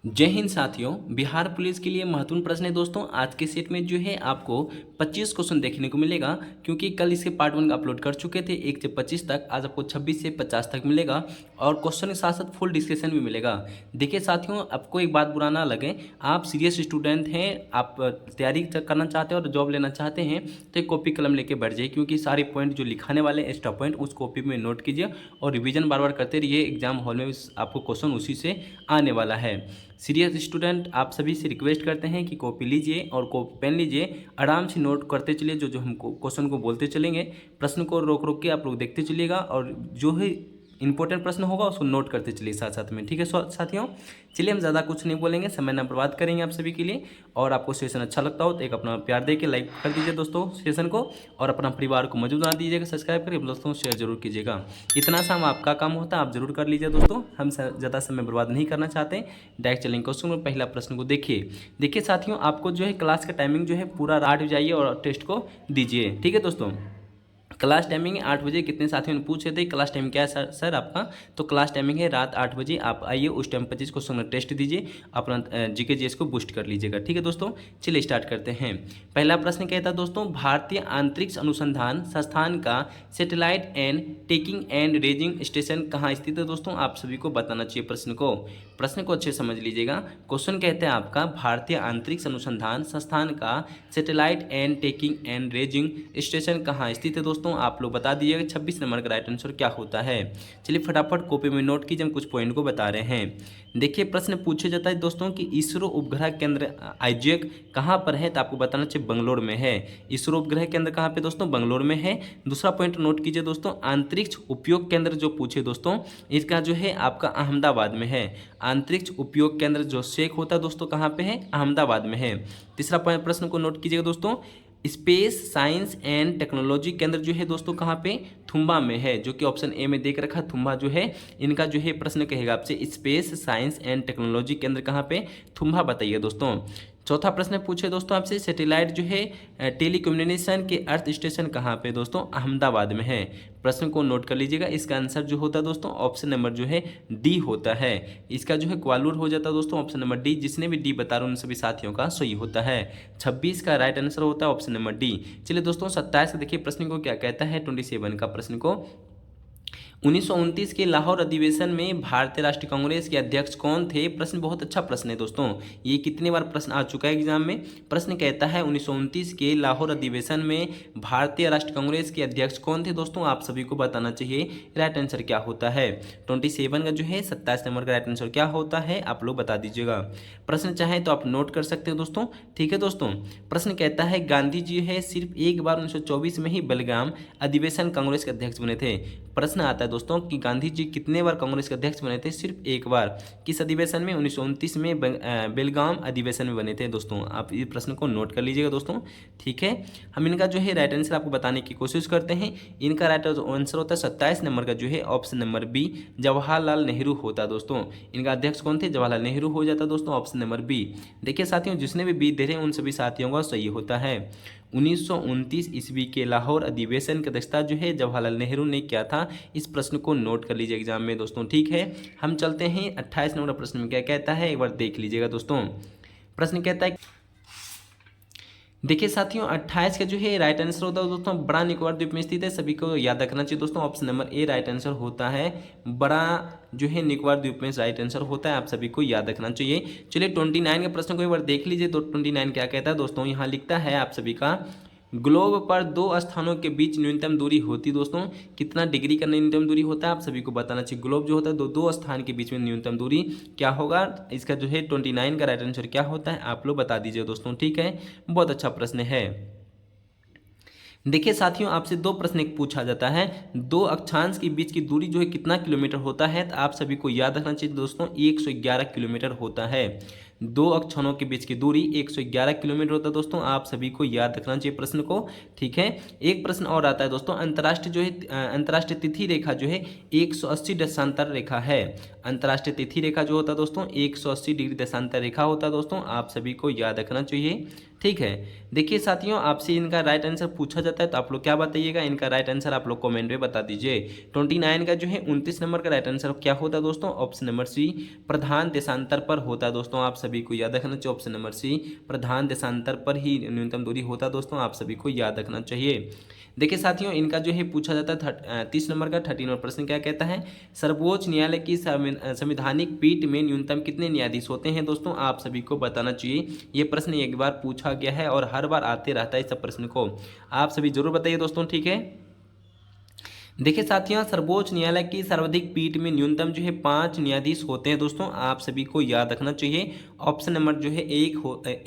जय हिंद साथियों। बिहार पुलिस के लिए महत्वपूर्ण प्रश्न है दोस्तों। आज के सेट में जो है आपको 25 क्वेश्चन देखने को मिलेगा, क्योंकि कल इसके पार्ट 1 अपलोड कर चुके थे 1 से 25 तक। आज आपको 26 से 50 तक मिलेगा और क्वेश्चन के साथ साथ फुल डिस्कशन भी मिलेगा। देखिए साथियों, आपको एक बात बुरा ना लगे, आप सीरियस स्टूडेंट हैं, आप तैयारी करना चाहते हैं और जॉब लेना चाहते हैं तो एक कॉपी कलम लेके बैठ जाइए, क्योंकि सारे पॉइंट जो लिखाने वाले एक्स्ट्रा पॉइंट उस कॉपी में नोट कीजिए और रिवीजन बार बार करते रहिए। एग्जाम हॉल में आपको क्वेश्चन उसी से आने वाला है। सीरियस स्टूडेंट आप सभी से रिक्वेस्ट करते हैं कि कॉपी लीजिए और पेन लीजिए, आराम से नोट करते चलिए। जो जो हमको क्वेश्चन को बोलते चलेंगे, प्रश्न को रोक रोक के आप लोग देखते चलिएगा और जो है इंपॉर्टेंट प्रश्न होगा उसको नोट करते चलिए साथ साथ में। ठीक है साथियों, चलिए हम ज़्यादा कुछ नहीं बोलेंगे, समय ना बर्बाद करेंगे आप सभी के लिए। और आपको सेशन अच्छा लगता हो तो एक अपना प्यार दे के लाइक कर दीजिए दोस्तों सेशन को, और अपना परिवार को मौजूद बना दीजिएगा, सब्सक्राइब करिए दोस्तों, शेयर जरूर कीजिएगा। इतना सा आपका काम होता है, आप जरूर कर लीजिए दोस्तों। हम ज़्यादा समय बर्बाद नहीं करना चाहते। डायरेक्ट चलेंगे क्वेश्चन में। पहला प्रश्न को देखिए साथियों, आपको जो है क्लास का टाइमिंग जो है पूरा 8 जाइए और टेस्ट को दीजिए। ठीक है दोस्तों, क्लास टाइमिंग है 8 बजे। कितने साथियों ने पूछे थे क्लास टाइम क्या है सर आपका, तो क्लास टाइमिंग है रात 8 बजे। आप आइए, उस टाइम 25 क्वेश्चन का टेस्ट दीजिए, अपना जीके जीएस को बूस्ट कर लीजिएगा। ठीक है दोस्तों, चलिए स्टार्ट करते हैं। पहला प्रश्न कहता है दोस्तों, भारतीय अंतरिक्ष अनुसंधान संस्थान का satellite and taking and raising station कहाँ स्थित है दोस्तों, आप सभी को बताना चाहिए। प्रश्न को अच्छे समझ लीजिएगा। क्वेश्चन कहते हैं आपका, भारतीय अंतरिक्ष अनुसंधान संस्थान का satellite and taking and raising station कहाँ स्थित है दोस्तों, आप लोग बता दीजिएगा 26 नंबर का राइट आंसर क्या होता है। चलिए फटाफट कॉपी में नोट कीजिए, हम कुछ पॉइंट को बता रहे हैं। देखिए प्रश्न पूछा जाता है दोस्तों कि इसरो उपग्रह केंद्र आईजैक कहाँ पर है, तो आपको बताना चाहिए बंगलोर में है। इसरो उपग्रह केंद्र कहाँ पे दोस्तों, बंगलोर में है। दूसरा पॉइंट नोट कीजिए दोस्तों, अंतरिक्ष उपयोग केंद्र जो पूछे दोस्तों, इसका जो है आपका अहमदाबाद में है। अंतरिक्ष उपयोग केंद्र जो शेख होता है दोस्तों कहाँ पे है, अहमदाबाद में है। तीसरा पॉइंट प्रश्न को नोट कीजिएगा दोस्तों, स्पेस साइंस एंड टेक्नोलॉजी केंद्र जो है दोस्तों कहाँ पे, थुम्बा में है, जो कि ऑप्शन ए में देख रखा है। थुम्बा जो है इनका जो है प्रश्न कहेगा आपसे, स्पेस साइंस एंड टेक्नोलॉजी केंद्र कहाँ पे, थुम्बा बताइए दोस्तों। चौथा प्रश्न पूछे दोस्तों आपसे, सैटेलाइट जो है टेलीकम्युनिकेशन के अर्थ स्टेशन कहाँ पे दोस्तों, अहमदाबाद में है। प्रश्न को नोट कर लीजिएगा। इसका आंसर जो होता है दोस्तों ऑप्शन नंबर जो है डी होता है। इसका जो है ग्वालियर हो जाता है दोस्तों ऑप्शन नंबर डी। जिसने भी डी बता रहे उन सभी साथियों का सही होता है। 26 का राइट आंसर होता है ऑप्शन नंबर डी। चलिए दोस्तों 27 का देखिए प्रश्न को क्या कहता है, 27 का प्रश्न को, 1929 के लाहौर अधिवेशन में भारतीय राष्ट्रीय कांग्रेस के अध्यक्ष कौन थे। प्रश्न बहुत अच्छा प्रश्न है दोस्तों, ये कितने बार प्रश्न आ चुका है एग्जाम में। प्रश्न कहता है 1929 के लाहौर अधिवेशन में भारतीय राष्ट्रीय कांग्रेस के अध्यक्ष कौन थे दोस्तों, आप सभी को बताना चाहिए राइट आंसर क्या होता है। 27 का जो है 27 नंबर का राइट आंसर क्या होता है, आप लोग बता दीजिएगा। प्रश्न चाहे तो आप नोट कर सकते हो दोस्तों। ठीक है दोस्तों, प्रश्न कहता है गांधी जी है सिर्फ एक बार 1924 में ही बेलगाम अधिवेशन कांग्रेस के अध्यक्ष बने थे। प्रश्न आता है दोस्तों कि गांधी जी कितने बार कांग्रेस के अध्यक्ष बने थे, सिर्फ एक बार। किस अधिवेशन में, 1929 में बेलगाम अधिवेशन में बने थे दोस्तों। आप इस प्रश्न को नोट कर लीजिएगा दोस्तों। ठीक है, हम इनका जो है राइट आंसर आपको बताने की कोशिश करते हैं। इनका राइट आंसर होता है 27 नंबर का जो है option number B, Jawaharlal Nehru होता है दोस्तों। इनका अध्यक्ष कौन थे, जवाहरलाल नेहरू हो जाता है दोस्तों ऑप्शन नंबर बी। देखिए साथियों, जिसने भी बी दे रहे हैं उन सभी साथियों का सही होता है। 1929 ईस्वी के लाहौर अधिवेशन की अध्यक्षता जो है जवाहरलाल नेहरू ने किया था। इस प्रश्न को नोट कर लीजिए एग्जाम में दोस्तों। ठीक है, हम चलते हैं 28 नंबर प्रश्न में क्या कहता है, एक बार देख लीजिएगा दोस्तों। प्रश्न कहता है, देखिए साथियों 28 का जो है राइट आंसर होता है दोस्तों, बड़ा निकोबार द्वीप में स्थित है। सभी को याद रखना चाहिए दोस्तों, option number A right answer होता है। बड़ा जो है निकोबार द्वीप में राइट आंसर होता है, आप सभी को याद रखना चाहिए। चलिए 29 के प्रश्न को एक बार देख लीजिए। तो 29 क्या कहता है दोस्तों, यहाँ लिखता है आप सभी का, ग्लोब पर दो स्थानों के बीच न्यूनतम दूरी होती दोस्तों, कितना डिग्री का न्यूनतम दूरी होता है, आप सभी को बताना चाहिए। ग्लोब जो होता है दो स्थान के बीच में न्यूनतम दूरी क्या होगा, इसका जो है 29 का राइट आंसर क्या होता है, आप लोग बता दीजिए दोस्तों। ठीक है, बहुत अच्छा प्रश्न है। देखिए साथियों, आपसे दो प्रश्न एक पूछा जाता है, दो अक्षांश के बीच की दूरी जो है कितना किलोमीटर होता है, तो आप सभी को याद रखना चाहिए दोस्तों 111 किलोमीटर होता है। दो अक्षांशों के बीच की दूरी 111 किलोमीटर होता है दोस्तों, आप सभी को याद रखना चाहिए प्रश्न को। ठीक है, एक प्रश्न और आता है दोस्तों, अंतर्राष्ट्रीय जो है अंतर्राष्ट्रीय तिथि रेखा जो है 180 देशांतर रेखा है। अंतर्राष्ट्रीय तिथि रेखा जो होता है दोस्तों 180 डिग्री देशांतर रेखा होता है दोस्तों, आप सभी को याद रखना चाहिए। ठीक है, देखिए साथियों, आपसे इनका राइट आंसर पूछा जाता है तो आप लोग क्या बताइएगा, इनका राइट आंसर आप लोग कमेंट में बता दीजिए। 29 का जो है 29 नंबर का राइट आंसर क्या होता है दोस्तों, ऑप्शन नंबर सी प्रधान देशांतर पर होता है दोस्तों, आप सभी को याद रखना चाहिए। ऑप्शन नंबर सी प्रधान देशांतर पर ही न्यूनतम दूरी होता है दोस्तों, आप सभी को याद रखना चाहिए। देखिए साथियों, इनका जो है पूछा जाता है 30 नंबर का 13 नंबर प्रश्न क्या कहता है, सर्वोच्च न्यायालय की संवैधानिक पीठ में न्यूनतम कितने न्यायाधीश होते हैं दोस्तों, आप सभी को बताना चाहिए। ये प्रश्न एक बार पूछा गया है और हर बार आते रहता है इस प्रश्न को, आप सभी जरूर बताइए दोस्तों। ठीक है, देखिए साथियों, सर्वोच्च न्यायालय की सर्वाधिक पीठ में न्यूनतम जो है 5 न्यायाधीश होते हैं दोस्तों, आप सभी को याद रखना चाहिए। ऑप्शन नंबर जो है ए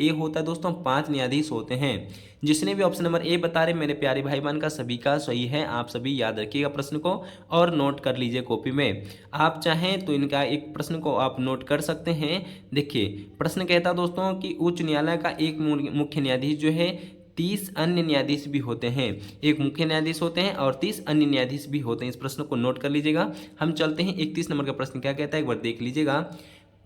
होता है दोस्तों, 5 न्यायाधीश होते हैं। जिसने भी ऑप्शन नंबर ए बता रहे मेरे प्यारे भाई बहन का सभी का सही है, आप सभी याद रखिएगा प्रश्न को और नोट कर लीजिए कॉपी में। आप चाहें तो इनका एक प्रश्न को आप नोट कर सकते हैं। देखिए प्रश्न कहता है दोस्तों कि उच्च न्यायालय का एक मुख्य न्यायाधीश जो है 30 अन्य न्यायाधीश भी होते हैं, एक मुख्य न्यायाधीश होते हैं और 30 अन्य न्यायाधीश भी होते हैं। इस प्रश्न को नोट कर लीजिएगा। हम चलते हैं 31 नंबर का प्रश्न क्या कहता है, एक बार देख लीजिएगा।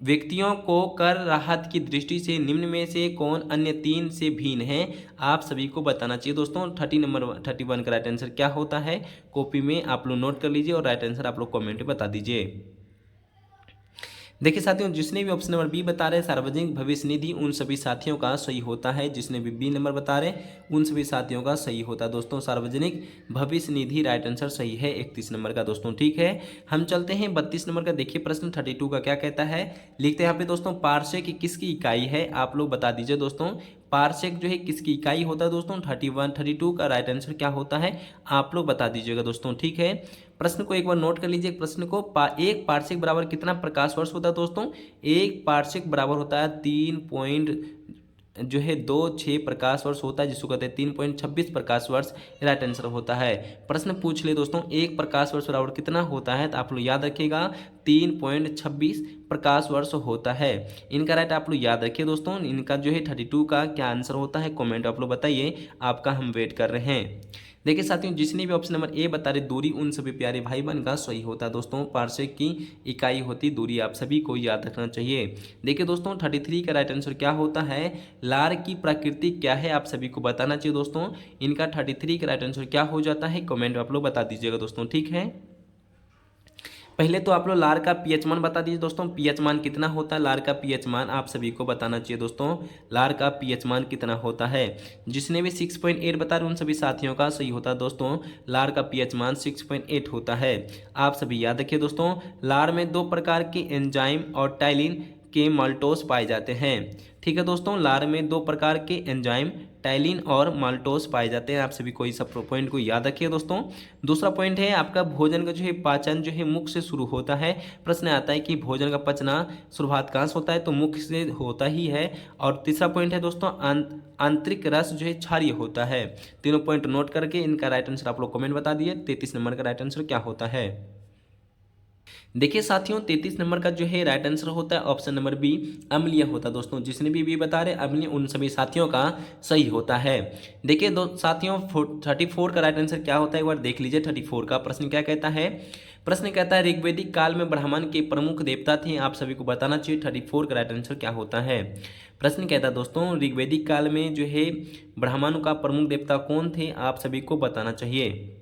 व्यक्तियों को कर राहत की दृष्टि से निम्न में से कौन अन्य 3 से भिन्न है, आप सभी को बताना चाहिए दोस्तों। 31 का राइट आंसर क्या होता है, कॉपी में आप लोग नोट कर लीजिए और राइट आंसर आप लोग कमेंट में बता दीजिए। देखिए साथियों, जिसने भी ऑप्शन नंबर बी बता रहे सार्वजनिक भविष्य निधि, उन सभी साथियों का सही होता है। जिसने भी बी नंबर बता रहे उन सभी साथियों का सही होता है दोस्तों, सार्वजनिक भविष्य निधि राइट आंसर सही है 31 नंबर का दोस्तों। ठीक है, हम चलते हैं 32 नंबर का। देखिए प्रश्न 32 का क्या कहता है, लिखते हैं यहाँ पे दोस्तों, पार्सेक की किसकी इकाई है, आप लोग बता दीजिए दोस्तों। पार्सेक जो है किसकी इकाई होता है दोस्तों, 32 का राइट आंसर क्या होता है, आप लोग बता दीजिएगा दोस्तों। ठीक है, प्रश्न को एक बार नोट कर लीजिए। प्रश्न को एक पार्सेक बराबर कितना प्रकाश वर्ष होता है दोस्तों, एक पार्सेक बराबर होता है 3.26 प्रकाश वर्ष होता है, जिसको कहते हैं 3.26 प्रकाश वर्ष राइट आंसर होता है। प्रश्न पूछ ले दोस्तों, एक प्रकाश वर्ष बराबर कितना होता है, तो आप लोग याद रखिएगा 3.26 प्रकाश वर्ष होता है। इनका राइट आप लोग याद रखिए दोस्तों। इनका जो है 32 का क्या आंसर होता है, कमेंट आप लोग बताइए, आपका हम वेट कर रहे हैं। देखिए साथियों, जिसने भी ऑप्शन नंबर ए बता रहे दूरी, उन सभी प्यारे भाई बहन का सही होता है दोस्तों। पार्सेक की इकाई होती दूरी, आप सभी को याद रखना चाहिए। देखिए दोस्तों 33 का राइट आंसर क्या होता है, लार की प्रकृति क्या है, आप सभी को बताना चाहिए दोस्तों। इनका 33 का राइट आंसर क्या हो जाता है, कमेंट आप लोग बता दीजिएगा दोस्तों। ठीक है, पहले तो आप लोग लार का पीएच मान बता दीजिए दोस्तों, पीएच मान कितना होता है, लार का पीएच मान आप सभी को बताना चाहिए दोस्तों। लार का पीएच मान कितना होता है, जिसने भी 6.8 बता रहे उन सभी साथियों का सही होता है दोस्तों। लार का पीएच मान 6.8 होता है, आप सभी याद रखिए दोस्तों। लार में 2 प्रकार के एंजाइम और टाइलिन के माल्टोस पाए जाते हैं। ठीक है दोस्तों, लार में 2 प्रकार के एंजाइम टाइलिन और माल्टोस पाए जाते हैं, आप सभी को इस पॉइंट को याद रखिए दोस्तों। दूसरा पॉइंट है आपका भोजन का जो है पाचन जो है मुख से शुरू होता है। प्रश्न आता है कि भोजन का पचना शुरुआत कहाँ से होता है, तो मुख से होता ही है। और तीसरा पॉइंट है दोस्तों आंतरिक रस जो है क्षारीय होता है। तीनों पॉइंट नोट करके इनका राइट आंसर आप लोग कमेंट बता दिए। 33 नंबर का राइट आंसर क्या होता है। देखिए साथियों 33 नंबर का जो है राइट आंसर होता है ऑप्शन नंबर बी, अम्लीय होता है दोस्तों। जिसने भी बता रहे अम्लीय, उन सभी साथियों का सही होता है। देखिए साथियों 34 का राइट आंसर क्या होता है, एक बार देख लीजिए। 34 का प्रश्न क्या कहता है, प्रश्न कहता है ऋग्वैदिक काल में ब्राह्मण के प्रमुख देवता थे, आप सभी को बताना चाहिए 34 का राइट आंसर क्या होता है। प्रश्न कहता है दोस्तों ऋग्वैदिक काल में जो है ब्राह्मणों का प्रमुख देवता कौन थे, आप सभी को बताना चाहिए।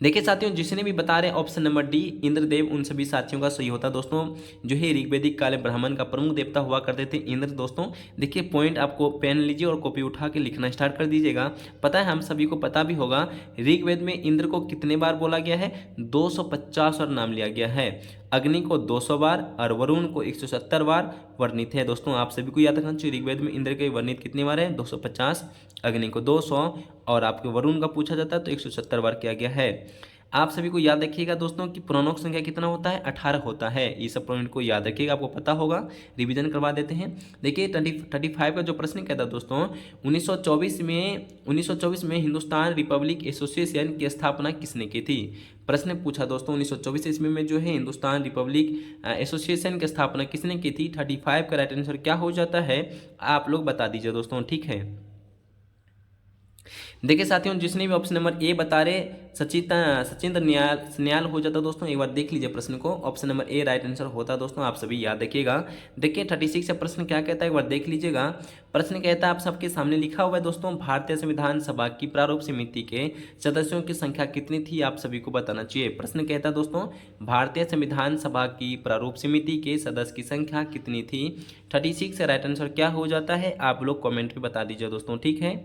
देखिए साथियों जिसने भी बता रहे ऑप्शन नंबर डी इंद्रदेव, उन सभी साथियों का सही होता है दोस्तों। जो है ऋग्वैदिक काल में ब्राह्मण का प्रमुख देवता हुआ करते थे इंद्र दोस्तों। देखिए पॉइंट आपको पेन लीजिए और कॉपी उठा के लिखना स्टार्ट कर दीजिएगा। पता है हम सभी को पता भी होगा ऋग्वेद में इंद्र को कितने बार बोला गया है, 250 और नाम लिया गया है। अग्नि को 200 बार और वरुण को 170 बार वर्णित है दोस्तों। आप सभी को याद रखना चाहिए ऋग्वेद में इंद्र के वर्णित कितनी बार है, 250, अग्नि को 200 और आपके वरुण का पूछा जाता है तो 170 बार किया गया है। आप सभी को याद रखिएगा दोस्तों कि पूर्णांक संख्या कितना होता है, 18 होता है। ये सब पॉइंट को याद रखिएगा, आपको पता होगा, रिवीजन करवा देते हैं। देखिए 35 का जो प्रश्न कहता है दोस्तों 1924 में हिंदुस्तान रिपब्लिक एसोसिएशन की स्थापना किसने की थी। प्रश्न पूछा दोस्तों 1924 ईस्वी में जो है हिंदुस्तान रिपब्लिक एसोसिएशन की स्थापना किसने की थी। 35 का राइट आंसर क्या हो जाता है, आप लोग बता दीजिए दोस्तों। ठीक है, देखिए साथियों, जिसने भी ऑप्शन नंबर ए बता रहे सचिंद्र न्याल स्न्याल हो जाता दोस्तों, एक बार देख लीजिए प्रश्न को। Option number A right answer होता दोस्तों, आप सभी याद रखिएगा। देखिए 36 का प्रश्न क्या कहता है, एक बार देख लीजिएगा। प्रश्न कहता है, आप सबके सामने लिखा हुआ है दोस्तों, भारतीय संविधान सभा की प्रारूप समिति के सदस्यों की संख्या कितनी थी, आप सभी को बताना चाहिए। प्रश्न कहता है दोस्तों, भारतीय संविधान सभा की प्रारूप समिति के सदस्य की संख्या कितनी थी। 36 से राइट आंसर क्या हो जाता है, आप लोग कमेंट में बता दीजिए दोस्तों, ठीक है।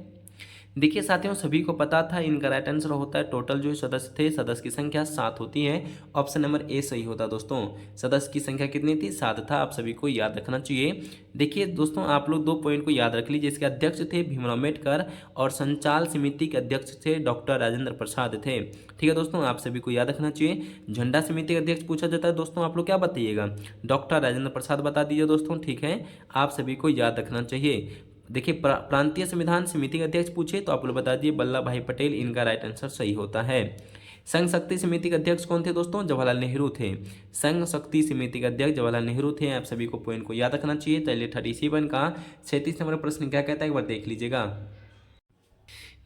देखिए साथियों, सभी को पता था इनका राइट आंसर होता है, टोटल जो सदस्य थे, सदस्य की संख्या 7 होती है। ऑप्शन नंबर ए सही होता दोस्तों। सदस्य की संख्या कितनी थी, 7 था, आप सभी को याद रखना चाहिए। देखिए दोस्तों, आप लोग 2 पॉइंट को याद रख लीजिए। इसके अध्यक्ष थे भीमराव अम्बेडकर और संचालन समिति के अध्यक्ष थे डॉक्टर राजेंद्र प्रसाद थे। ठीक है दोस्तों, आप सभी को याद रखना चाहिए। झंडा समिति का अध्यक्ष पूछा जाता है दोस्तों, आप लोग क्या बताइएगा, डॉक्टर राजेंद्र प्रसाद बता दीजिए दोस्तों, ठीक है। आप सभी को याद रखना चाहिए। देखिए प्रांतीय संविधान समिति के अध्यक्ष पूछे तो आप लोग बता दिए वल्लभ भाई पटेल, इनका राइट आंसर सही होता है। संघ शक्ति समिति के अध्यक्ष कौन थे दोस्तों, जवाहरलाल नेहरू थे। संघ शक्ति समिति के अध्यक्ष जवाहरलाल नेहरू थे, आप सभी को पॉइंट को याद रखना चाहिए। चलिए 37 का 37 नंबर प्रश्न क्या कहता है, एक बार देख लीजिएगा।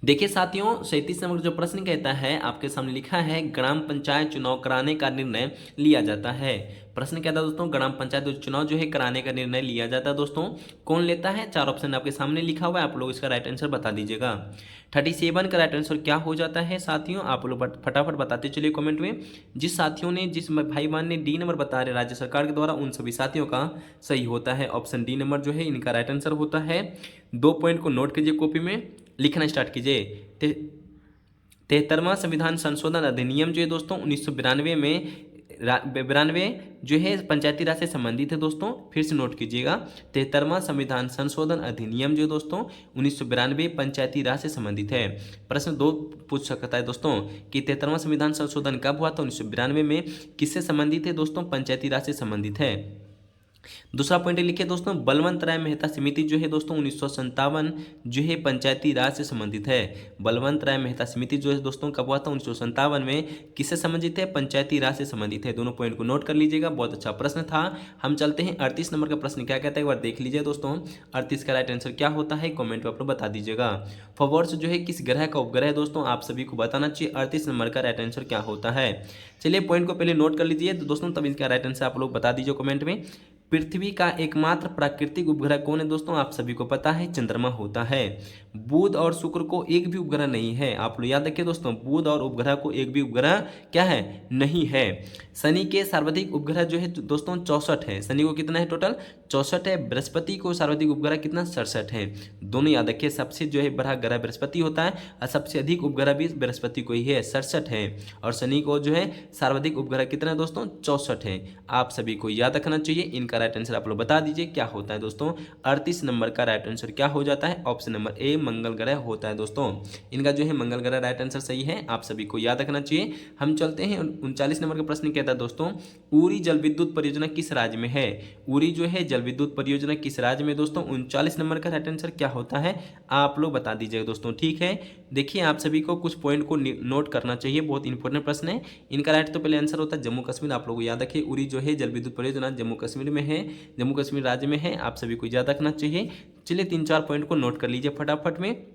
देखिए साथियों, 37 नंबर जो प्रश्न कहता है, आपके सामने लिखा है, ग्राम पंचायत चुनाव कराने का निर्णय लिया जाता है। प्रश्न कहता है दोस्तों, ग्राम पंचायत चुनाव जो है कराने का निर्णय लिया जाता है दोस्तों, कौन लेता है। 4 ऑप्शन आपके सामने लिखा हुआ है, आप लोग इसका राइट आंसर बता दीजिएगा। 37 का राइट आंसर क्या हो जाता है साथियों, आप लोग फटाफट बताते चलिए कमेंट में। जिस साथियों ने, जिस भाई बहन ने डी नंबर बता रहे राज्य सरकार के द्वारा, उन सभी साथियों का सही होता है। ऑप्शन डी नंबर जो है इनका राइट आंसर होता है। 2 पॉइंट को नोट कीजिए, कॉपी में लिखना स्टार्ट कीजिए। 73वां संविधान संशोधन अधिनियम जो है दोस्तों 1992 में 92 जो है पंचायती राज से संबंधित है दोस्तों, फिर से नोट कीजिएगा। 73वां संविधान संशोधन अधिनियम जो है दोस्तों 1992 पंचायती राज से संबंधित है। प्रश्न 2 पूछ सकता है दोस्तों कि 73वां संविधान संशोधन कब हुआ था, 1992 में, किससे संबंधित है दोस्तों, पंचायती राज से संबंधित है। दूसरा पॉइंट लिखिए दोस्तों, बलवंत राय मेहता समिति जो है दोस्तों 1957 जो है पंचायती राज से संबंधित है। बलवंत राय मेहता समिति जो है दोस्तों कब हुआ था, 1957 में, किससे संबंधित है, पंचायती राज से संबंधित है। दोनों पॉइंट को नोट कर लीजिएगा, बहुत अच्छा प्रश्न था। हम चलते हैं 38 नंबर का प्रश्न क्या कहता है, एक बार देख लीजिए दोस्तों। 38 का राइट आंसर क्या होता है, कॉमेंट में आप लोग बता दीजिएगा। फॉवर्स जो है किस ग्रह का उपग्रह है दोस्तों, आप सभी को बताना चाहिए। 38 नंबर का राइट आंसर क्या होता है, चलिए पॉइंट को पहले नोट कर लीजिए दोस्तों, तब इसका राइट आंसर आप लोग बता दीजिए कमेंट में। पृथ्वी का एकमात्र प्राकृतिक उपग्रह कौन है दोस्तों, आप सभी को पता है, चंद्रमा होता है। बुध और शुक्र को एक भी उपग्रह नहीं है, आप लोग याद रखिए दोस्तों, बुध और उपग्रह को एक भी उपग्रह क्या है, नहीं है। शनि के सर्वाधिक उपग्रह जो है दोस्तों 64 है। शनि को कितना है, टोटल 64 है। बृहस्पति को सर्वाधिक उपग्रह कितना, 67 है। दोनों याद रखिए, सबसे जो है बड़ा ग्रह बृहस्पति होता है और सबसे अधिक उपग्रह भी बृहस्पति को ही है, 67 है। और शनि को जो है सर्वाधिक उपग्रह कितना है दोस्तों, 64 है। आप सभी को याद रखना चाहिए। इनका राइट आंसर आप लोग बता दीजिए क्या होता है दोस्तों। 38 नंबर का राइट आंसर क्या हो जाता है, ऑप्शन नंबर ए मंगल ग्रह होता है दोस्तों। इनका जो है मंगल ग्रह राइट आंसर सही है, आप सभी को याद रखना चाहिए। हम चलते हैं 39 नंबर का प्रश्न कहता है दोस्तों, उरी जल विद्युत परियोजना किस राज्य में है। उरी जो है जल विद्युत परियोजना किस राज्य में दोस्तों, 39 नंबर का राइट आंसर क्या होता है, आप लोग बता दीजिएगा दोस्तों, ठीक है। देखिए आप सभी को कुछ पॉइंट को नोट करना चाहिए, बहुत इंपॉर्टेंट प्रश्न है। इनका राइट तो पहले आंसर होता है जम्मू कश्मीर, आप लोग याद रखिए। उरी जो है जल विद्युत परियोजना जम्मू कश्मीर में है, जम्मू कश्मीर राज्य में है, आप सभी को याद रखना चाहिए। चलिए 3-4 पॉइंट को नोट कर लीजिए फटाफट में।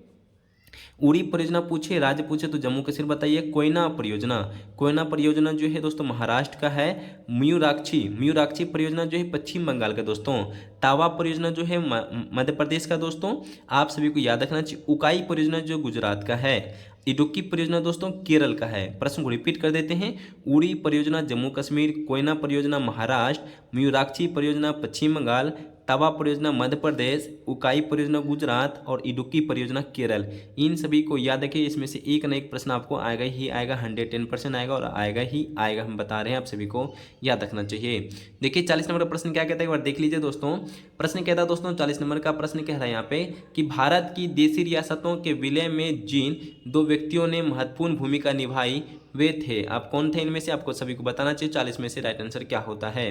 उरी परियोजना पूछे, राज्य पूछे तो जम्मू कश्मीर बताइए। कोयना परियोजना, कोयना परियोजना जो है दोस्तों महाराष्ट्र का है। मयूराक्षी परियोजना जो है पश्चिम बंगाल का दोस्तों। तावा परियोजना जो है मध्य प्रदेश का दोस्तों, आप सभी को याद रखना चाहिए। उकाई परियोजना जो गुजरात का है। इडुक्की परियोजना दोस्तों केरल का है। प्रश्न को रिपीट कर देते हैं, उरी परियोजना जम्मू कश्मीर, कोयना परियोजना महाराष्ट्र, मयूराक्षी परियोजना पश्चिम बंगाल, तवा परियोजना मध्य प्रदेश, उकाई परियोजना गुजरात और इडुक्की परियोजना केरल। इन सभी को याद रखिए, इसमें से एक ना एक प्रश्न आपको आएगा ही आएगा, 110% आएगा और आएगा ही आएगा, हम बता रहे हैं, आप सभी को याद रखना चाहिए। देखिए 40 नंबर का प्रश्न क्या कहता है, एक बार देख लीजिए दोस्तों। प्रश्न कहता है दोस्तों 40 नंबर का प्रश्न कह रहा है यहाँ पे कि भारत की देशी रियासतों के विलय में जिन 2 व्यक्तियों ने महत्वपूर्ण भूमिका निभाई वे थे, आप कौन थे इनमें से, आपको सभी को बताना चाहिए। 40 में से राइट आंसर क्या होता है।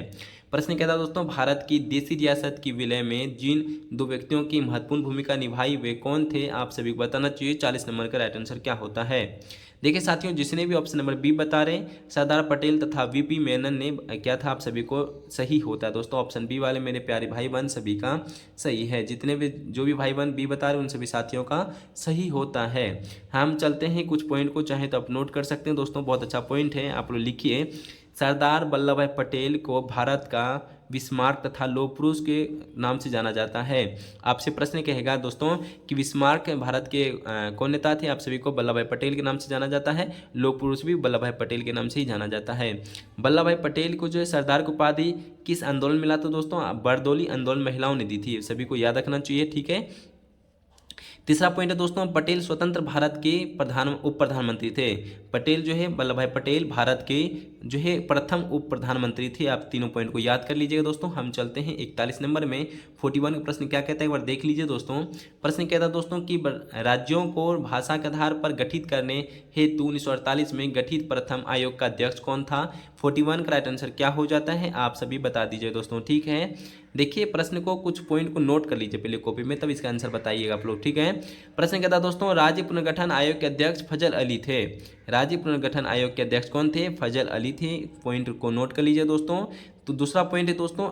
प्रश्न कहता है दोस्तों, भारत की देशी रियासत की विलय में जिन 2 व्यक्तियों की महत्वपूर्ण भूमिका निभाई वे कौन थे, आप सभी को बताना चाहिए। 40 नंबर का राइट आंसर क्या होता है। देखिए साथियों, जिसने भी ऑप्शन नंबर बी बता रहे हैं सरदार पटेल तथा वीपी मेनन ने क्या था, आप सभी को सही होता है दोस्तों। ऑप्शन बी वाले मेरे प्यारे भाई बहन सभी का सही है। जितने भी जो भी भाई बहन बी बता रहे हैं उन सभी साथियों का सही होता है। हम चलते हैं कुछ पॉइंट को, चाहे तो आप नोट कर सकते हैं दोस्तों, बहुत अच्छा पॉइंट है। आप लोग लिखिए, सरदार वल्लभ भाई पटेल को भारत का बिस्मार्क तथा लौह पुरुष के नाम से जाना जाता है। आपसे प्रश्न कहेगा दोस्तों कि बिस्मार्क भारत के कौन नेता थे, आप सभी को वल्लभ भाई पटेल के नाम से जाना जाता है। लौह पुरुष भी वल्लभ भाई पटेल के नाम से ही जाना जाता है। वल्लभ भाई पटेल को जो है सरदार की उपाधि किस आंदोलन मिला था दोस्तों, बरदौली आंदोलन महिलाओं ने दी थी, सभी को याद रखना चाहिए, ठीक है। तीसरा पॉइंट है दोस्तों, पटेल स्वतंत्र भारत के उप प्रधानमंत्री थे। पटेल जो है वल्लभ भाई पटेल भारत के जो है प्रथम उप प्रधानमंत्री थे। आप तीनों पॉइंट को याद कर लीजिएगा दोस्तों। हम चलते हैं 41 नंबर में। 41 का प्रश्न क्या कहता है, एक बार देख लीजिए दोस्तों। प्रश्न कहता है दोस्तों कि राज्यों को भाषा के आधार पर गठित करने हेतु 1948 में गठित प्रथम आयोग का अध्यक्ष कौन था। 41 का राइट आंसर क्या हो जाता है, आप सभी बता दीजिए दोस्तों, ठीक है। देखिए प्रश्न को, कुछ पॉइंट को नोट कर लीजिए पहले कॉपी में, तब इसका आंसर बताइएगा आप लोग, ठीक है। प्रश्न कहता है दोस्तों, राज्य पुनर्गठन आयोग के अध्यक्ष फजल अली थे। राज्य पुनर्गठन आयोग के अध्यक्ष कौन थे, फजल अली थे। पॉइंट को नोट कर लीजिए दोस्तों। तो दूसरा पॉइंट है दोस्तों,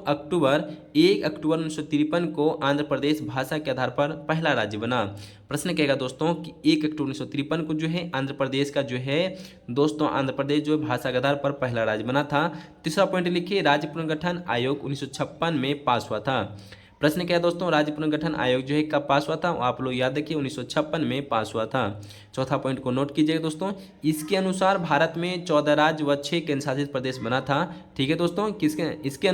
1 अक्टूबर 1953 को आंध्र प्रदेश भाषा के आधार पर पहला राज्य बना। प्रश्न कहेगा दोस्तों कि 1 अक्टूबर 1953 को जो है आंध्र प्रदेश का जो है दोस्तों, आंध्र प्रदेश जो भाषा के आधार पर पहला राज्य बना था। तीसरा पॉइंट लिखिए, राज्य पुनर्गठन आयोग 1956 में पास हुआ था। प्रश्न क्या है दोस्तों, राज्य पुनर्गठन आयोग जो है कब पास हुआ था, आप लोग याद रखिए 1956 में पास हुआ था। चौथा पॉइंट को नोट कीजिएगा दोस्तों। इसके अनुसार भारत में 14 राज्य व 6 केंद्र शासित प्रदेश बना था, ठीक है दोस्तों। इसके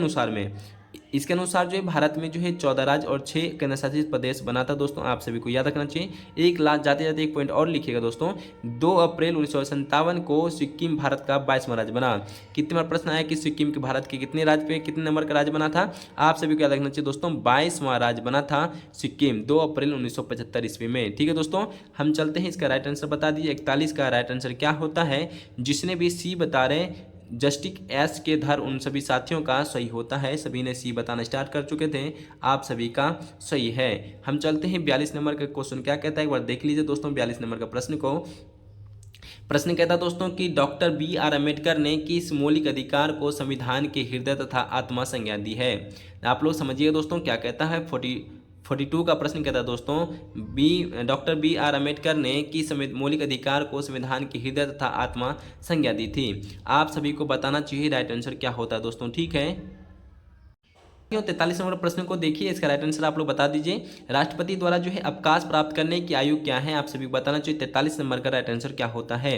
अनुसार जो है भारत में जो है 14 राज्य और 6 केंद्र शासित प्रदेश बना था दोस्तों, आप सभी को याद रखना चाहिए। एक लास्ट जाते जाते एक पॉइंट और लिखिएगा दोस्तों, 2 अप्रैल 1957 को सिक्किम भारत का 22वां राज्य बना। कितने बार प्रश्न आया कि सिक्किम के भारत के कितने राज्य पे कितने नंबर का राज्य बना था, आप सभी को याद रखना चाहिए दोस्तों, 22वां राज्य बना था सिक्किम 2 अप्रैल 1975 ईस्वी में, ठीक है दोस्तों। हम चलते हैं, इसका राइट आंसर बता दीजिए। 41 का राइट आंसर क्या होता है, जिसने भी सी बता रहे जस्टिक एस के धर उन सभी साथियों का सही होता है। सभी ने सी बताना स्टार्ट कर चुके थे, आप सभी का सही है। हम चलते हैं 42 नंबर का क्वेश्चन क्या कहता है, एक बार देख लीजिए दोस्तों 42 नंबर का प्रश्न को। प्रश्न कहता है दोस्तों कि डॉक्टर बी.आर. अम्बेडकर ने किस मौलिक अधिकार को संविधान के हृदय तथा आत्मा संज्ञा दी है। आप लोग समझिए दोस्तों क्या कहता है। 42 का प्रश्न कहता है दोस्तों, डॉक्टर बी.आर. अम्बेडकर ने किस मौलिक अधिकार को संविधान के हृदय तथा आत्मा संज्ञा दी थी। आप सभी को बताना चाहिए राइट आंसर क्या होता है दोस्तों, ठीक है। 43 नंबर प्रश्न को देखिए, इसका राइट आंसर आप लोग बता दीजिए। राष्ट्रपति द्वारा जो है अवकाश प्राप्त करने की आयु क्या है, आप सभी को बताना चाहिए। 43 नंबर का राइट आंसर क्या होता है,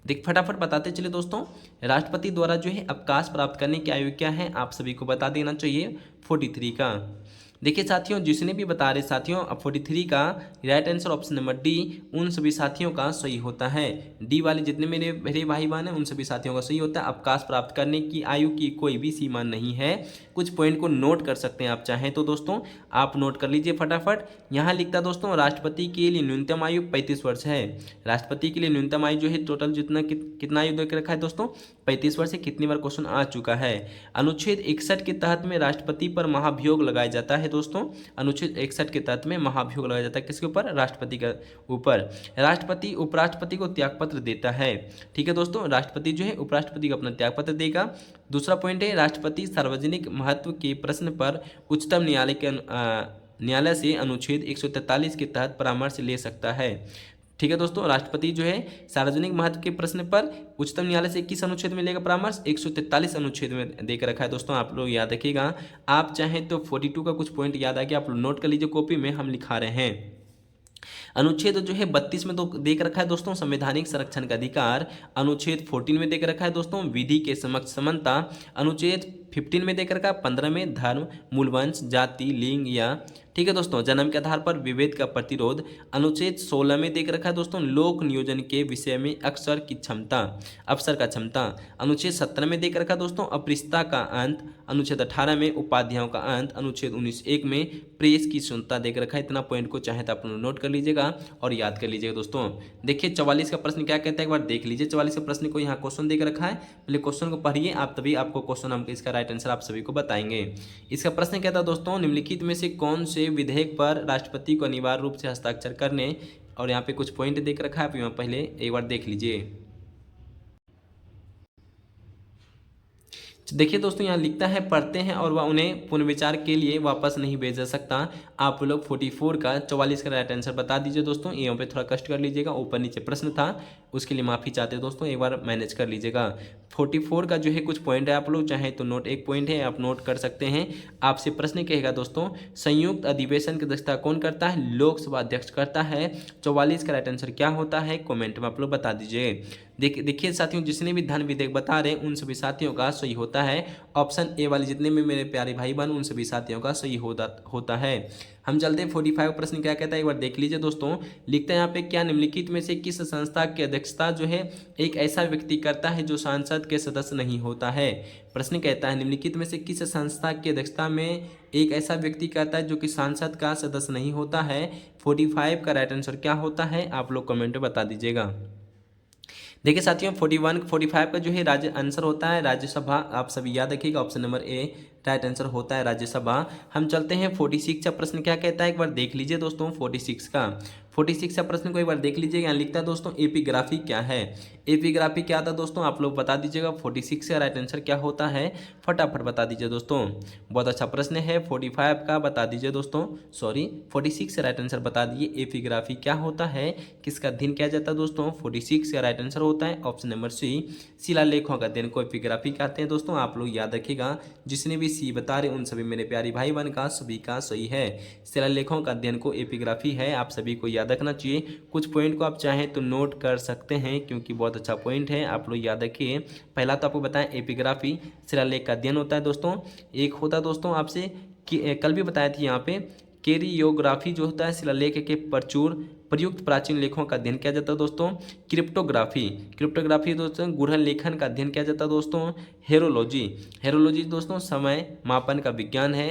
देख फटाफट बताते चलिए दोस्तों। राष्ट्रपति द्वारा जो है अवकाश प्राप्त करने की आयु क्या है, आप सभी को बता देना चाहिए 43 का। देखिए साथियों, जिसने भी बता रहे साथियों, अब 43 का right answer option number D उन सभी साथियों का सही होता है। डी वाले जितने मेरे भाई बहन हैं उन सभी साथियों का सही होता है। अवकाश प्राप्त करने की आयु की कोई भी सीमा नहीं है। कुछ पॉइंट को नोट कर सकते हैं आप चाहें तो दोस्तों, आप नोट कर लीजिए फटाफट। यहाँ लिखता दोस्तों, राष्ट्रपति के लिए न्यूनतम आयु 35 वर्ष है। राष्ट्रपति के लिए न्यूनतम आयु जो है टोटल कितना आयु देकर रखा है दोस्तों, 35 वर्ष से। कितनी बार क्वेश्चन आ चुका है। अनुच्छेद 61 के तहत में राष्ट्रपति पर महाभियोग लगाया जाता है दोस्तों। अनुच्छेद 61 के तहत में महाभियोग लगाया जाता है किसके ऊपर, राष्ट्रपति के ऊपर। राष्ट्रपति उपराष्ट्रपति को त्यागपत्र देता है, ठीक है दोस्तों। राष्ट्रपति जो है उपराष्ट्रपति को अपना त्यागपत्र देगा। दूसरा पॉइंट है, राष्ट्रपति सार्वजनिक महत्व के प्रश्न पर उच्चतम न्यायालय से अनुच्छेद 143 के तहत परामर्श ले सकता है, ठीक है दोस्तों। राष्ट्रपति जो है सार्वजनिक महत्व के प्रश्न पर उच्चतम न्यायालय से किस अनुच्छेद में लेगा परामर्श, 143 अनुच्छेद में देकर रखा है दोस्तों, आप लोग याद रखिएगा। आप चाहें तो 42 का कुछ पॉइंट याद आ गया, आप लोग नोट कर लीजिए कॉपी में, हम लिखा रहे हैं। अनुच्छेद जो है 32 में तो देख रखा है दोस्तों, संवैधानिक संरक्षण का अधिकार। अनुच्छेद 14 में देख रखा है दोस्तों, विधि के समक्ष समानता। अनुच्छेद 15 में देख रखा है, 15 में धर्म, मूलवंश, जाति, लिंग या, ठीक है दोस्तों, जन्म के आधार पर विभेद का प्रतिरोध। अनुच्छेद 16 में देख रखा है दोस्तों, लोक नियोजन के विषय में अफसर का क्षमता। अनुच्छेद 17 में देख रखा है दोस्तों, अपृष्टता का अंत। अनुच्छेद 18 में उपाध्यायों का अंत। अनुच्छेद 19(1) में प्रेस की स्वतंत्रता देख रखा है। इतना पॉइंट को चाहे तो आप नोट कर लीजिएगा और याद कर लीजिएगा दोस्तों। देखिए 44 का प्रश्न क्या कहता है, एक बार देख लीजिए। 44 का प्रश्न को यहाँ क्वेश्चन देकर रखा है, पहले क्वेश्चन को पढ़िए आप, तभी आपको क्वेश्चन हम इसका राइट आंसर आप सभी को बताएंगे। इसका प्रश्न कहता है दोस्तों, निम्नलिखित में से कौन से विधेयक पर राष्ट्रपति को अनिवार्य रूप से हस्ताक्षर करने और यहाँ पे कुछ पॉइंट देख रखा है, आप यहाँ पहले एक बार देख लीजिए। देखिए दोस्तों, यहाँ लिखता है पढ़ते हैं और वह उन्हें पुनर्विचार के लिए वापस नहीं भेजा सकता। आप लोग 44 का 44 का राइट आंसर बता दीजिए दोस्तों। यहाँ पे थोड़ा कष्ट कर लीजिएगा, ऊपर नीचे प्रश्न था, उसके लिए माफ़ी चाहते हैं दोस्तों, एक बार मैनेज कर लीजिएगा। 44 का जो है कुछ पॉइंट है, आप लोग चाहें तो नोट, एक पॉइंट है आप नोट कर सकते हैं। आपसे प्रश्न कहेगा दोस्तों, संयुक्त अधिवेशन की अध्यक्षता कौन करता है? लोकसभा अध्यक्ष करता है। 44 का राइट आंसर क्या होता है? कॉमेंट में आप लोग बता दीजिए। देखिए साथियों, जिसने भी धन विधेयक बता रहे हैं उन सभी साथियों का सही होता है ऑप्शन ए वाली। जितने भी मेरे प्यारे भाई बहन उन सभी साथियों का सही होता है। हम चलते हैं 45 प्रश्न क्या कहता है, एक बार देख लीजिए दोस्तों। लिखते हैं यहाँ पे, क्या निम्नलिखित में से किस संस्था की अध्यक्षता जो है एक ऐसा व्यक्ति करता है जो सांसद के सदस्य नहीं होता है? प्रश्न कहता है निम्नलिखित में से किस संस्था की अध्यक्षता में एक ऐसा व्यक्ति करता है जो कि सांसद का सदस्य नहीं होता है? 45 का राइट आंसर क्या होता है? आप लोग कमेंट में बता दीजिएगा। देखिए साथियों, 45 का जो है राज्य आंसर होता है राज्यसभा। आप सभी याद रखिएगा, option number A right answer होता है राज्यसभा। हम चलते हैं 46 का प्रश्न क्या कहता है, एक बार देख लीजिए दोस्तों। 46 का प्रश्न को एक बार देख लीजिए। यहाँ लिखता है दोस्तों, एपिग्राफी क्या है? एपिग्राफी क्या था दोस्तों? आप लोग बता दीजिएगा। 46 का राइट आंसर क्या होता है? फटाफट बता दीजिए दोस्तों। बहुत अच्छा प्रश्न है। 45 का बता दीजिए दोस्तों, सॉरी 46 का राइट आंसर बता दीजिए। एपिग्राफी क्या होता है, किसका अध्ययन किया जाता है दोस्तों? 46 का राइट आंसर होता है ऑप्शन नंबर सी, शिलालेखों का अध्ययन को एपिग्राफी कहते हैं दोस्तों। आप लोग याद रखिएगा, जिसने भी सी बता रहे उन सभी मेरे प्यारे भाई बहन का सभी का सही है। शिलालेखों का अध्ययन को एपिग्राफी है, आप सभी को याद रखना चाहिए। कुछ पॉइंट को आप चाहें तो नोट कर सकते हैं क्योंकि बहुत अच्छा पॉइंट है, आप लोग याद रखिए। पहला तो आपको बताएं, एपिग्राफी शिलालेख का अध्ययन होता है दोस्तों। एक होता है दोस्तों आपसे कि कल भी बताया थी यहाँ पे, कैरियोग्राफी जो होता है शिलालेख के प्रयुक्त प्राचीन लेखों का अध्ययन किया जाता है दोस्तों। क्रिप्टोग्राफी दोस्तों गुढ़न लेखन का अध्ययन किया जाता है दोस्तों। हेरोलॉजी दोस्तों समय मापन का विज्ञान है।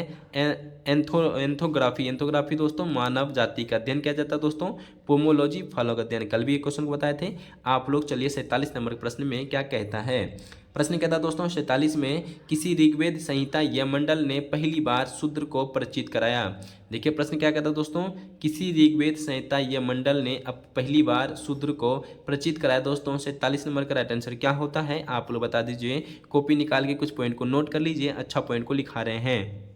एंथोग्राफी दोस्तों मानव जाति का अध्ययन किया जाता है दोस्तों। पोमोलॉजी फलों का अध्ययन, कल भी एक क्वेश्चन को बताए थे आप लोग। चलिए 47 नंबर के प्रश्न में क्या कहता है। प्रश्न कहता है दोस्तों 47 में, किसी ऋग्वेद संहिता यमंडल ने पहली बार शूद्र को परिचित कराया? देखिए प्रश्न क्या कहता है दोस्तों, किसी ऋग्वेद संहिता यमंडल ने अब पहली बार शूद्र को परिचित कराया दोस्तों। 47 नंबर का राइट आंसर क्या होता है? आप लोग बता दीजिए। कॉपी निकाल के कुछ पॉइंट को नोट कर लीजिए, अच्छा पॉइंट को लिखा रहे हैं।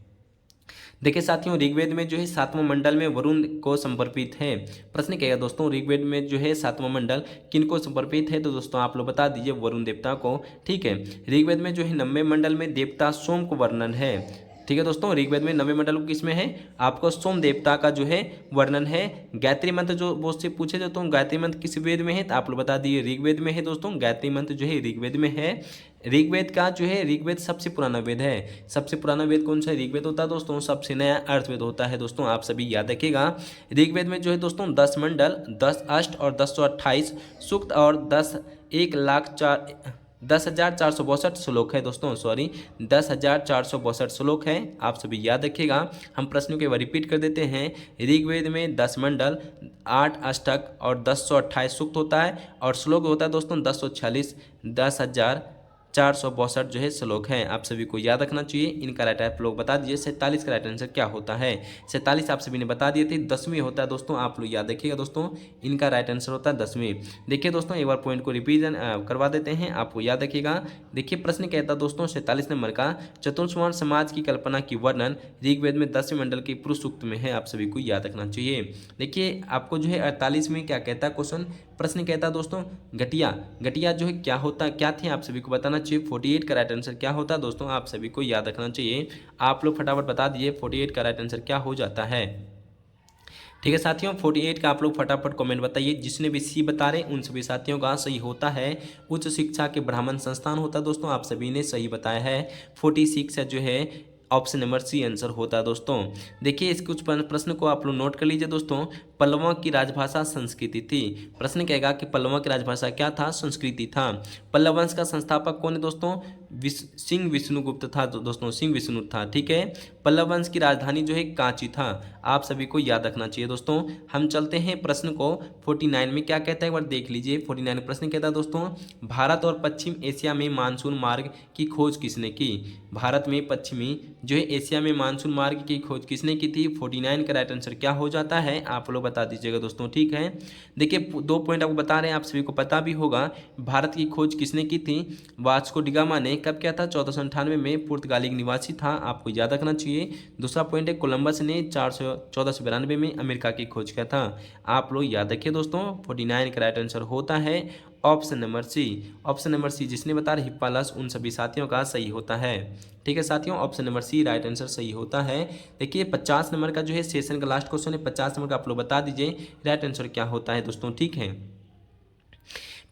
देखिए साथियों, ऋग्वेद में जो है 7वां मंडल में वरुण को समर्पित है। प्रश्न क्या है दोस्तों, ऋग्वेद में जो है 7वां मंडल किन को समर्पित है? तो दोस्तों आप लोग बता दीजिए, वरुण देवता को। ठीक है, ऋग्वेद में जो है 90वें मंडल में देवता सोम को वर्णन है। ठीक है दोस्तों, ऋग्वेद में 90वें मंडल किसमें है? आपको सोम देवता का जो है वर्णन है। गायत्री मंत्र जो बहुत से पूछे जाते हैं, गायत्री मंत्र किस वेद में है? तो आप लोग बता दिए ऋग्वेद में है दोस्तों। गायत्री मंत्र जो है ऋग्वेद में है। ऋग्वेद का जो है, ऋग्वेद सबसे पुराना वेद है। सबसे पुराना वेद कौन सा ऋग्वेद होता है दोस्तों? सबसे नया अर्थवेद होता है दोस्तों, आप सभी याद रखिएगा। ऋग्वेद में जो है दोस्तों 10 मंडल, 10 अष्ट और 1028 सूक्त और 10,462 श्लोक है दोस्तों, सॉरी 10,462 श्लोक है, आप सभी याद रखिएगा। हम प्रश्नों के बार रिपीट कर देते हैं। ऋग्वेद में 10 मंडल, 8 अष्टक और 1028 सूक्त होता है और श्लोक होता है दोस्तों 1046, 10,462 जो है श्लोक हैं, आप सभी को याद रखना चाहिए। इनका राइट आप लोग बता दीजिए। 47 का राइट आंसर क्या होता है? 47 आप सभी ने बता दिए थे, 10वीं होता है दोस्तों, आप लोग याद रखिएगा दोस्तों। इनका राइट आंसर होता है 10वीं। देखिए दोस्तों, एक बार पॉइंट को रिवीजन करवा देते हैं, आपको याद रखिएगा। देखिए प्रश्न कहता है दोस्तों 47 नंबर का, चतुर्वर्ण समाज की कल्पना की वर्णन ऋग्वेद में 10वें मंडल के पुरुष सूक्त में है, आप सभी को याद रखना चाहिए। देखिए आपको जो है 48 में क्या कहता है क्वेश्चन, प्रश्न कहता है दोस्तों घटिया जो है क्या होता, क्या थे, आप सभी को बताना चाहिए। 48 का राइट आंसर क्या होता है दोस्तों, आप सभी को याद रखना चाहिए। आप लोग फटाफट बता दीजिए 48 का राइट आंसर क्या हो जाता है। ठीक है साथियों, 48 का आप लोग फटाफट कमेंट बताइए। जिसने भी सी बता रहे उन सभी साथियों का सही होता है उच्च शिक्षा के ब्राह्मण संस्थान होता है दोस्तों, आप सभी ने सही बताया है। 46 जो है ऑप्शन नंबर सी आंसर होता है दोस्तों। देखिए इस कुछ प्रश्न को आप लोग नोट कर लीजिए दोस्तों। पल्लवों की राजभाषा संस्कृति थी। प्रश्न कहेगा कि पल्लवों की राजभाषा क्या था? संस्कृति था। पल्लव वंश का संस्थापक कौन है दोस्तों? सिंह विष्णुगुप्त था दोस्तों, सिंह विष्णु था। ठीक है। पल्लव वंश की राजधानी जो है कांची था। आप सभी को याद रखना चाहिए दोस्तों। हम चलते हैं प्रश्न को 49 में क्या कहता है, एक बार देख लीजिए। 49 प्रश्न कहता है दोस्तों, भारत और पश्चिम एशिया में मानसून मार्ग की खोज किसने की। भारत में पश्चिमी जो है एशिया में मानसून मार्ग की खोज किसने की थी। 49 का राइट आंसर क्या हो जाता है, आप लोग बता दीजिएगा दोस्तों। ठीक है। देखिए 2 पॉइंट आपको बता रहे हैं, आप सभी को पता भी होगा। भारत की खोज किसने की थी, वास्को डी गामा ने कब किया था, 1498 में। पुर्तगाली निवासी था, आपको याद रखना चाहिए। दूसरा पॉइंट है कोलंबस ने 1492 में अमेरिका की खोज किया था। आप लोग याद रखिए दोस्तों। 49 का राइट आंसर होता है option number C. Option number C जिसने बता रहे हिप्पालस, उन सभी साथियों का सही होता है। ठीक है साथियों, option number C right answer सही होता है। देखिए 50 नंबर का जो है सेशन का लास्ट क्वेश्चन है, 50 नंबर का आप लोग बता दीजिए राइट आंसर क्या होता है दोस्तों। ठीक है।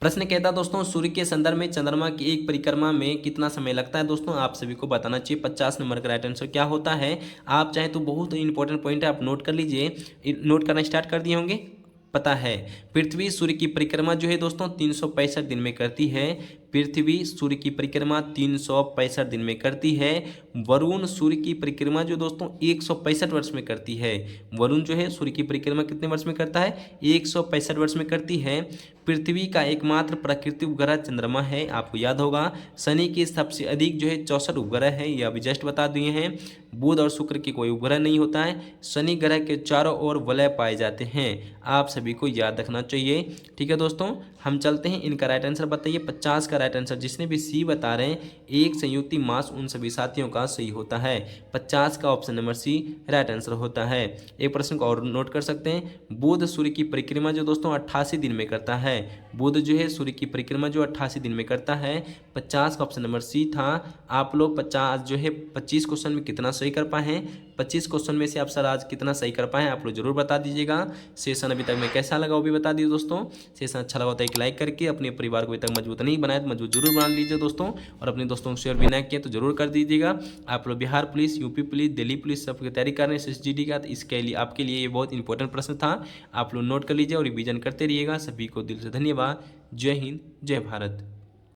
प्रश्न कहता है दोस्तों, सूर्य के संदर्भ में चंद्रमा की एक परिक्रमा में कितना समय लगता है दोस्तों, आप सभी को बताना चाहिए। 50 नंबर का राइट आंसर क्या होता है। आप चाहे तो बहुत इंपॉर्टेंट पॉइंट है, आप नोट कर लीजिए। नोट करना स्टार्ट कर दिए होंगे। पता है पृथ्वी सूर्य की परिक्रमा जो है दोस्तों 365 दिन में करती है। पृथ्वी सूर्य की परिक्रमा 365 दिन में करती है। वरुण सूर्य की परिक्रमा जो दोस्तों 165 वर्ष में करती है। वरुण जो है सूर्य की परिक्रमा कितने वर्ष में करता है, 165 वर्ष में करती है। पृथ्वी का एकमात्र प्राकृतिक उपग्रह चंद्रमा है, आपको याद होगा। शनि की सबसे अधिक जो है 64 उपग्रह है, यह अभी जस्ट बता दिए हैं। बुध और शुक्र की कोई उपग्रह नहीं होता है। शनि ग्रह के चारों ओर वलय पाए जाते हैं, आप सभी को याद रखना चाहिए। ठीक है दोस्तों, हम चलते हैं इनका राइट आंसर बताइए। 50 का राइट आंसर जिसने भी सी बता रहे हैं, एक संयुक्ति मास उन सभी साथियों का सही होता है। 50 का option number C right answer होता है। एक प्रश्न को और नोट कर सकते हैं, बुध सूर्य की परिक्रमा जो दोस्तों 88 दिन में करता है। बुध जो है सूर्य की परिक्रमा जो 88 दिन में करता है। 50 का ऑप्शन नंबर सी था। आप लोग 50 जो है 25 क्वेश्चन में कितना सही कर पाए हैं, 25 क्वेश्चन में से आप सर आज कितना सही कर पाए हैं, आप लोग जरूर बता दीजिएगा। सेशन अभी तक में कैसा लगा वो भी बता दीजिए दोस्तों। सेशन अच्छा लगा तो एक लाइक करके अपने परिवार को अभी तक मजबूत नहीं बनाया तो मजबूत जरूर बना लीजिए दोस्तों, और अपने दोस्तों को शेयर भी ना किए तो जरूर कर दीजिएगा। आप लोग Bihar police, UP police, Delhi police सबकी तैयारी कर रहे हैं SSGD का, तो इसके लिए आपके लिए ये बहुत इंपॉर्टेंट प्रश्न था। आप लोग नोट कर लीजिए और रिवीजन करते रहिएगा। सभी को दिल से धन्यवाद। जय हिंद, जय भारत।